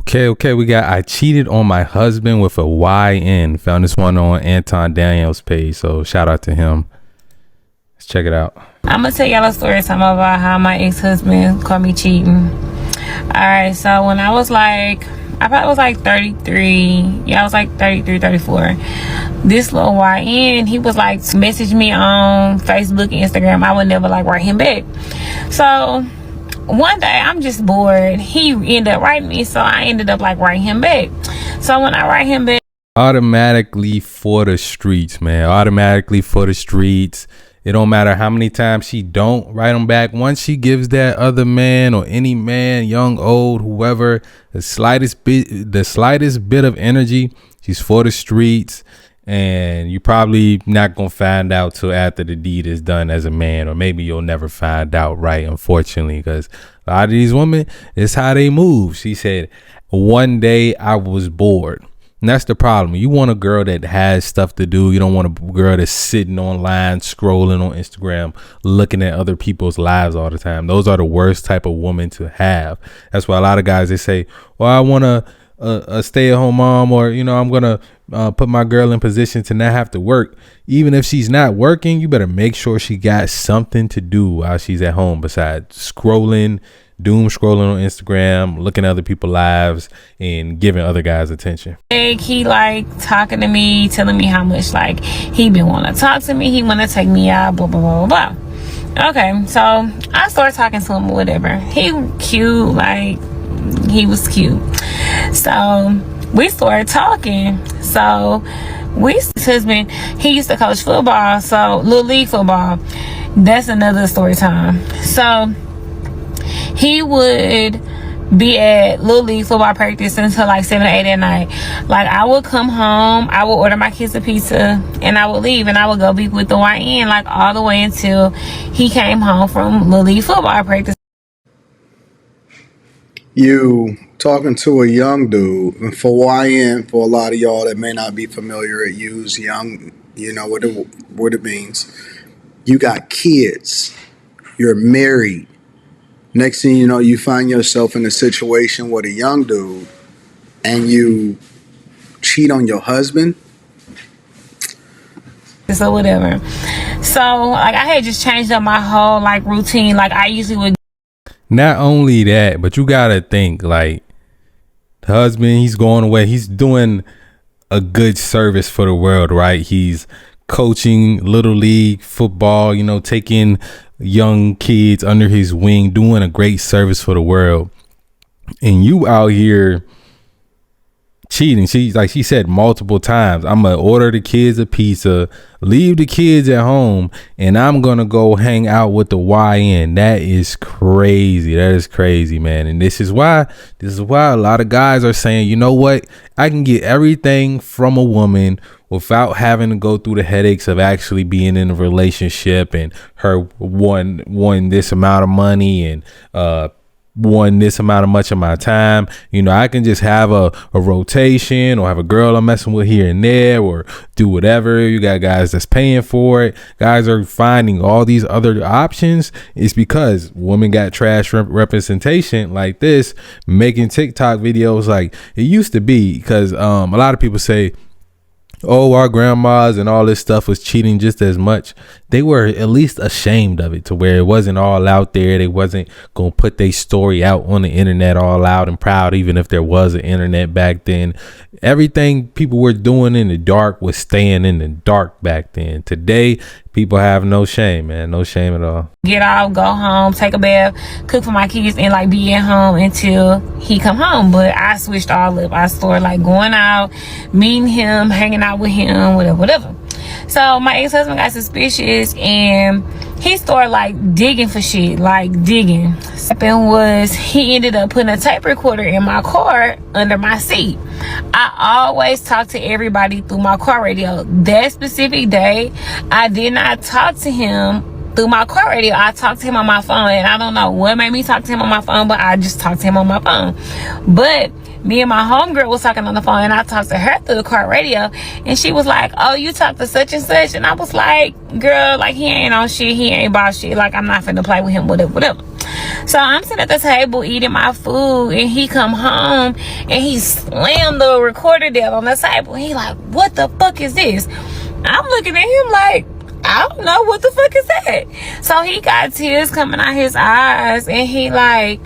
Okay, we got I cheated on my husband with a YN. Found this one on Anton Daniel's page, so shout out to him. Let's check it out. I'm gonna tell y'all a story time about how my ex-husband caught me cheating. Alright, so when I probably was like 33. Yeah, I was like 33, 34. This little YN, he was like message me on Facebook and Instagram. I would never like write him back. So one day I'm just bored. He ended up writing me, so I ended up like writing him back. So when I write him back, Automatically for the streets, man. Automatically for the streets. It don't matter how many times she don't write him back. Once she gives that other man or any man, young, old, whoever, the slightest bit of energy, she's for the streets. And you probably not gonna find out till after the deed is done as a man, or maybe you'll never find out, right? Unfortunately, because a lot of these women, it's how they move. She said, one day I was bored. And that's the problem. You want a girl that has stuff to do. You don't want a girl that's sitting online, scrolling on Instagram, looking at other people's lives all the time. Those are the worst type of woman to have. That's why a lot of guys, they say, well, I want a stay-at-home mom, or, you know, I'm going to put my girl in position to not have to work. Even if she's not working, you better make sure she got something to do while she's at home besides doom scrolling on Instagram, looking at other people's lives and giving other guys attention. he like talking to me, telling me how much like he been want to talk to me, he want to take me out, blah blah blah blah. Okay, so I started talking to him, whatever. He cute, like he was cute. So we started talking. So his husband, he used to coach football, so little league football. That's another story time. So he would be at little league football practice until like 7 or 8 at night. Like I would come home, I would order my kids a pizza, and I would leave, and I would go be with the YN like all the way until he came home from little league football practice. You talking to a young dude, and for YN, for a lot of y'all that may not be familiar, it use young, you know what it means. You got kids, you're married. Next thing you know, you find yourself in a situation with a young dude and you cheat on your husband. So whatever. So like I had just changed up my whole like routine. Like I usually would. Not only that, but you gotta think, like, the husband, he's going away, he's doing a good service for the world, right? He's coaching little league football, you know, taking young kids under his wing, doing a great service for the world. And you out here cheating. She said multiple times, I'm gonna order the kids a pizza, leave the kids at home, and I'm gonna go hang out with the YN. That is crazy. That is crazy, man. And this is why a lot of guys are saying, you know what, I can get everything from a woman without having to go through the headaches of actually being in a relationship and her won this amount of money and won this amount of much of my time. You know, I can just have a rotation, or have a girl I'm messing with here and there, or do whatever. You got guys that's paying for it. Guys are finding all these other options. It's because women got trash representation like this, making TikTok videos like it used to be. Because a lot of people say, oh, our grandmas and all this stuff was cheating just as much. They were at least ashamed of it, to where it wasn't all out there. They wasn't going to put their story out on the internet all loud and proud, even if there was an internet back then. Everything people were doing in the dark was staying in the dark back then. Today, people have no shame, man. No shame at all. Get out, go home, take a bath, cook for my kids, and like be at home until he come home. But I switched all up. I started like going out, meeting him, hanging out with him, whatever. So my ex-husband got suspicious, and he started like digging for shit, like digging. What happened was he ended up putting a tape recorder in my car under my seat. I always talk to everybody through my car radio. That specific day, I did not talk to him through my car radio. I talked to him on my phone, and I don't know what made me talk to him on my phone, but I just talked to him on my phone. But me and my homegirl was talking on the phone, and I talked to her through the car radio, and she was like, oh, you talked to such and such? And I was like, girl, like, he ain't on shit, he ain't about shit, like, I'm not finna play with him, whatever. So I'm sitting at the table eating my food, and he come home and he slammed the recorder down on the table. He like, what the fuck is this? I'm looking at him like, I don't know, what the fuck is that? So he got tears coming out his eyes, and he like,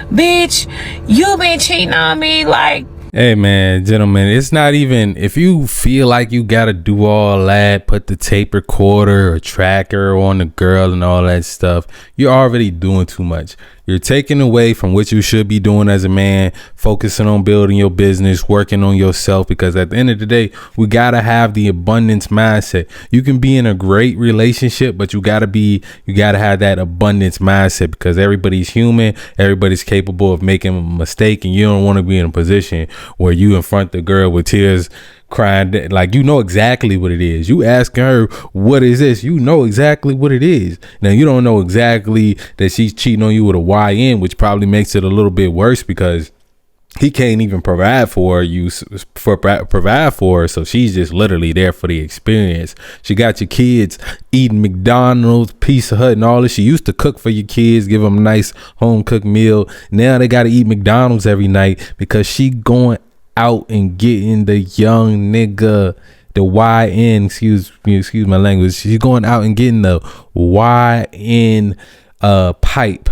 bitch, you been cheating on me, like. Hey man, gentlemen, it's not even, if you feel like you gotta do all that, put the tape recorder or tracker on the girl and all that stuff, you're already doing too much. You're taking away from what you should be doing as a man, focusing on building your business, working on yourself, because at the end of the day, we gotta have the abundance mindset. You can be in a great relationship, but you gotta have that abundance mindset, because everybody's human, everybody's capable of making a mistake, and you don't want to be in a position where you in front of the girl with tears, crying, like, you know exactly what it is. You asking her, what is this? You know exactly what it is. Now, you don't know exactly that she's cheating on you with a YN, which probably makes it a little bit worse, because he can't even provide for her. So she's just literally there for the experience. She got your kids eating McDonald's, Pizza Hut, and all this. She used to cook for your kids, give them a nice home cooked meal. Now they got to eat McDonald's every night because she going out and getting the young nigga, the YN, excuse my language. She's going out and getting the YN pipe,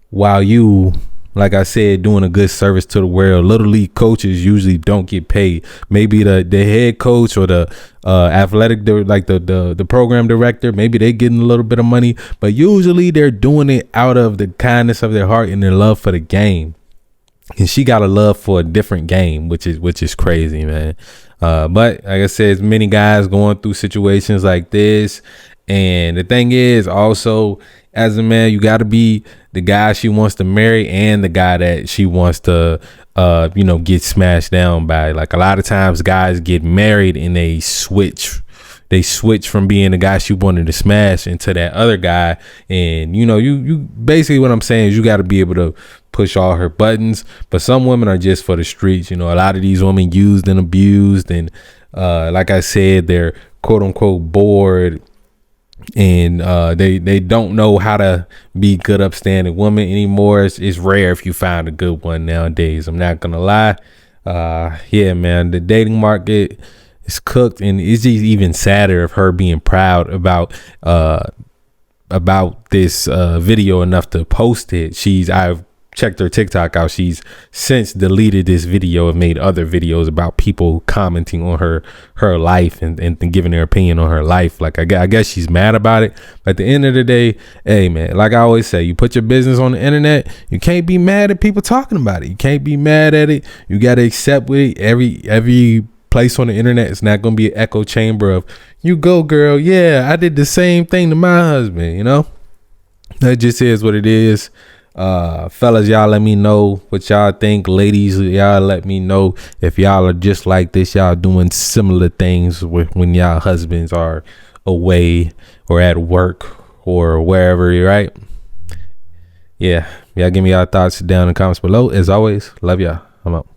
while you, like I said, doing a good service to the world. Little league coaches usually don't get paid. Maybe the head coach or the athletic, like the program director, maybe they getting a little bit of money, but usually they're doing it out of the kindness of their heart and their love for the game. And she got a love for a different game, which is crazy, man. But like I said, there's many guys going through situations like this. And the thing is, also, as a man, you got to be the guy she wants to marry and the guy that she wants to, get smashed down by. Like, a lot of times guys get married and they switch from being the guy she wanted to smash into that other guy. And, you basically, what I'm saying is, you got to be able to push all her buttons. But some women are just for the streets. A lot of these women used and abused. And like I said, they're quote unquote bored. And they don't know how to be good, upstanding women anymore. It's rare if you find a good one nowadays. I'm not going to lie. Yeah, man, the dating market is cooked, and it's just even sadder of her being proud about this video enough to post it. I've checked her TikTok out. She's since deleted this video and made other videos about people commenting on her life and giving their opinion on her life. Like, I guess she's mad about it. But at the end of the day, hey man, like I always say, you put your business on the internet, you can't be mad at people talking about it. You can't be mad at it. You got to accept with it. Every place on the internet is not going to be an echo chamber of, you go girl, yeah, I did the same thing to my husband. That just is what it is. Fellas, y'all let me know what y'all think. Ladies, y'all let me know if y'all are just like this, y'all doing similar things when y'all husbands are away or at work or wherever you're right. Yeah, y'all give me y'all thoughts down in the comments below. As always, love y'all. I'm out.